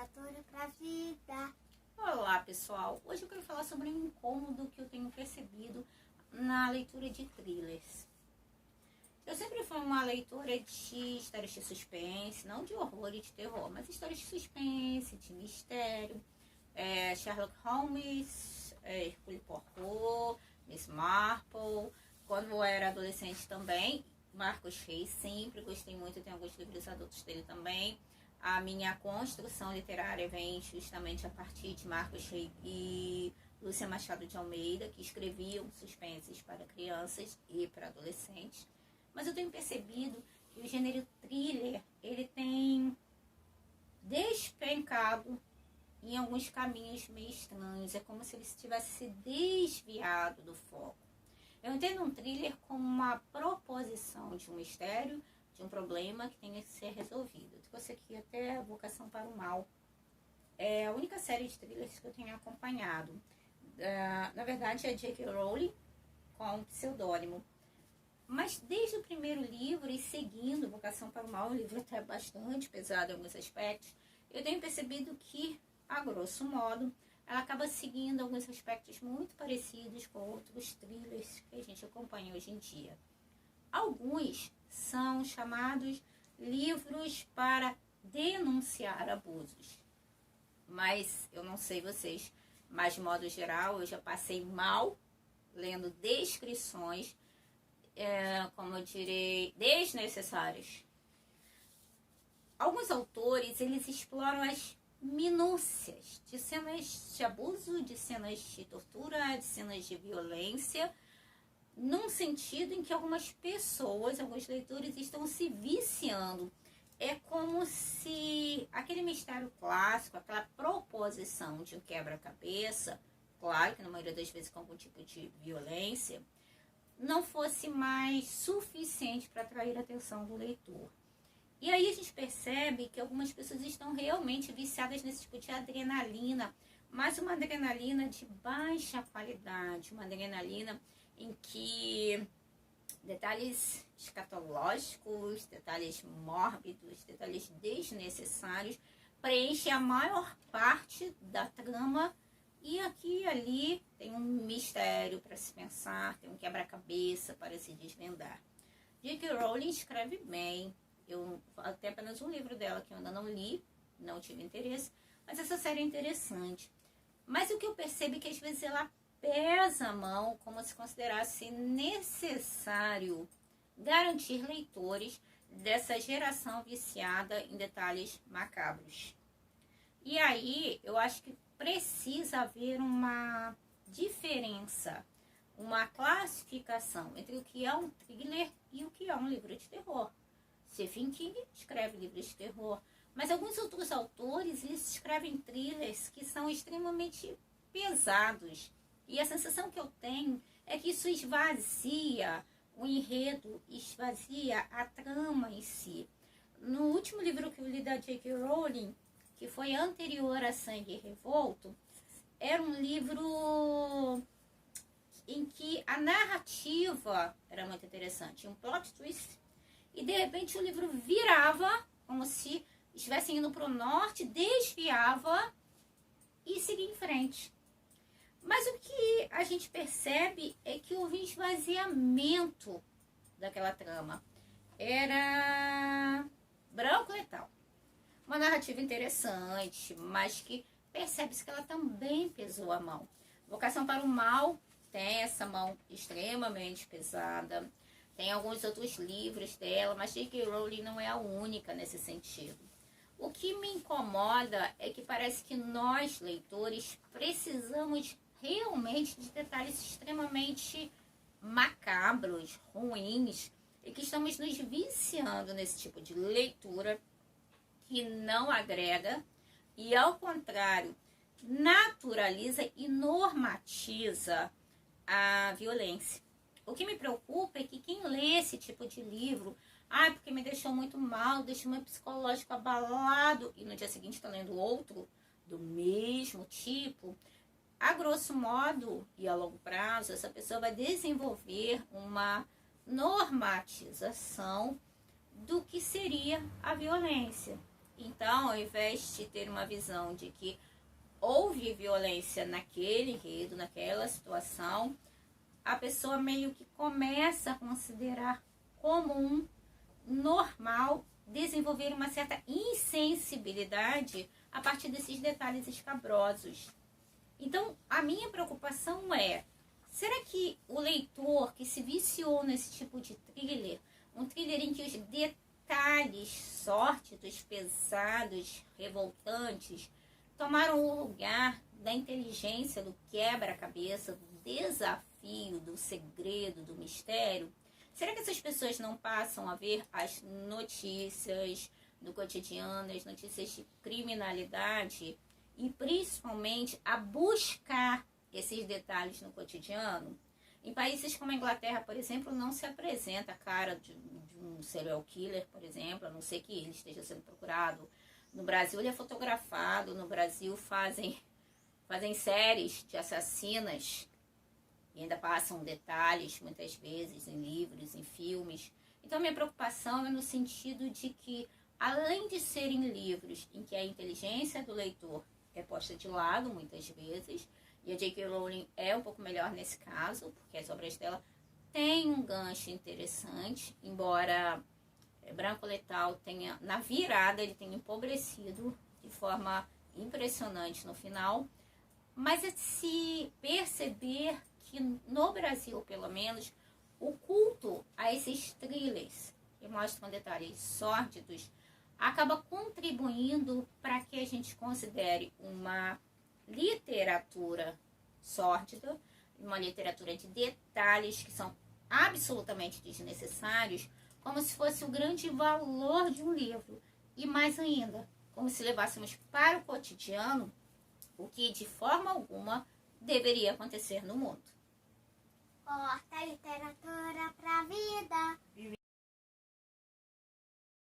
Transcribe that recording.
literatura pra vida. Olá pessoal, hoje eu quero falar sobre um incômodo que eu tenho percebido na leitura de thrillers. Eu sempre fui uma leitora de histórias de suspense, não de horror e de terror, mas histórias de suspense, de mistério, Sherlock Holmes, Hercule Poirot, Miss Marple. Quando eu era adolescente também, Marcos Reis, sempre gostei muito, tem alguns livros adultos dele também. A minha construção literária vem justamente a partir de Marcos Reis e Lúcia Machado de Almeida, que escreviam suspenses para crianças e para adolescentes. Mas eu tenho percebido que o gênero thriller, ele tem despencado em alguns caminhos meio estranhos. É como se ele tivesse se desviado do foco. Eu entendo um thriller como uma proposição de um mistério, de um problema que tem que ser resolvido. Eu trouxe aqui até a Vocação para o Mal. É a única série de thrillers que eu tenho acompanhado. Na verdade, é J.K. Rowling com um pseudônimo. Mas desde o primeiro livro e seguindo Vocação para o Mal, o livro até bastante pesado em alguns aspectos, eu tenho percebido que, a grosso modo, ela acaba seguindo alguns aspectos muito parecidos com outros thrillers que a gente acompanha hoje em dia. Alguns são chamados livros para denunciar abusos. Mas eu não sei vocês, mas de modo geral eu já passei mal lendo descrições, como eu direi, desnecessárias. Alguns autores, eles exploram as minúcias de cenas de abuso, de cenas de tortura, de cenas de violência, num sentido em que algumas pessoas, alguns leitores estão se viciando. É como se aquele mistério clássico, aquela proposição de um quebra-cabeça, claro que na maioria das vezes com algum tipo de violência, não fosse mais suficiente para atrair a atenção do leitor. E aí a gente percebe que algumas pessoas estão realmente viciadas nesse tipo de adrenalina, mas uma adrenalina de baixa qualidade, uma adrenalina em que detalhes escatológicos, detalhes mórbidos, detalhes desnecessários preenchem a maior parte da trama, e aqui e ali tem um mistério para se pensar, tem um quebra-cabeça para se desvendar. J.K. Rowling escreve bem. Eu tenho apenas um livro dela que eu ainda não li, não tive interesse, mas essa série é interessante. Mas o que eu percebo é que às vezes ela pesa a mão como se considerasse necessário garantir leitores dessa geração viciada em detalhes macabros. E aí eu acho que precisa haver uma diferença, uma classificação entre o que é um thriller e o que é um livro de terror. Stephen King escreve livros de terror, mas alguns outros autores, eles escrevem thrillers que são extremamente pesados. E a sensação que eu tenho é que isso esvazia o enredo, esvazia a trama em si. No último livro que eu li da J.K. Rowling, que foi anterior a Sangue Revolto, era um livro em que a narrativa era muito interessante, um plot twist. E de repente o livro virava, como se estivessem indo para o norte, desviava e seguia em frente. Mas o que a gente percebe é que houve um esvaziamento daquela trama. Era branco e tal. Uma narrativa interessante, mas que percebe-se que ela também pesou a mão. Vocação para o Mal tem essa mão extremamente pesada. Tem alguns outros livros dela, mas J.K. Rowling não é a única nesse sentido. O que me incomoda é que parece que nós, leitores, precisamos realmente de detalhes extremamente macabros, ruins, e que estamos nos viciando nesse tipo de leitura que não agrega e, ao contrário, naturaliza e normatiza a violência. O que me preocupa é que quem lê esse tipo de livro, porque me deixou muito mal, deixou meu psicológico abalado, e no dia seguinte está lendo outro do mesmo tipo, a grosso modo e a longo prazo, essa pessoa vai desenvolver uma normatização do que seria a violência. Então, ao invés de ter uma visão de que houve violência naquele enredo, naquela situação, a pessoa meio que começa a considerar comum, normal, desenvolver uma certa insensibilidade a partir desses detalhes escabrosos. Então, a minha preocupação é, será que o leitor que se viciou nesse tipo de thriller, um thriller em que os detalhes sórdidos, pesados, revoltantes, tomaram o lugar da inteligência, do quebra-cabeça, do desafio, do segredo, do mistério? Será que essas pessoas não passam a ver as notícias do cotidiano, as notícias de criminalidade e principalmente a buscar esses detalhes no cotidiano? Em países como a Inglaterra, por exemplo, não se apresenta a cara de um serial killer, por exemplo, a não ser que ele esteja sendo procurado. No Brasil ele é fotografado, no Brasil fazem séries de assassinas e ainda passam detalhes, muitas vezes, em livros, em filmes. Então, minha preocupação é no sentido de que, além de serem livros em que a inteligência do leitor é posta de lado, muitas vezes, e a J.K. Rowling é um pouco melhor nesse caso, porque as obras dela têm um gancho interessante, embora Branco Letal tenha, na virada, ele tenha empobrecido de forma impressionante no final, mas é se perceber que no Brasil, pelo menos, o culto a esses thrillers que mostram detalhes sórdidos acaba contribuindo para que a gente considere uma literatura sórdida, uma literatura de detalhes que são absolutamente desnecessários, como se fosse o grande valor de um livro. E mais ainda, como se levássemos para o cotidiano o que de forma alguma deveria acontecer no mundo. Corta a literatura.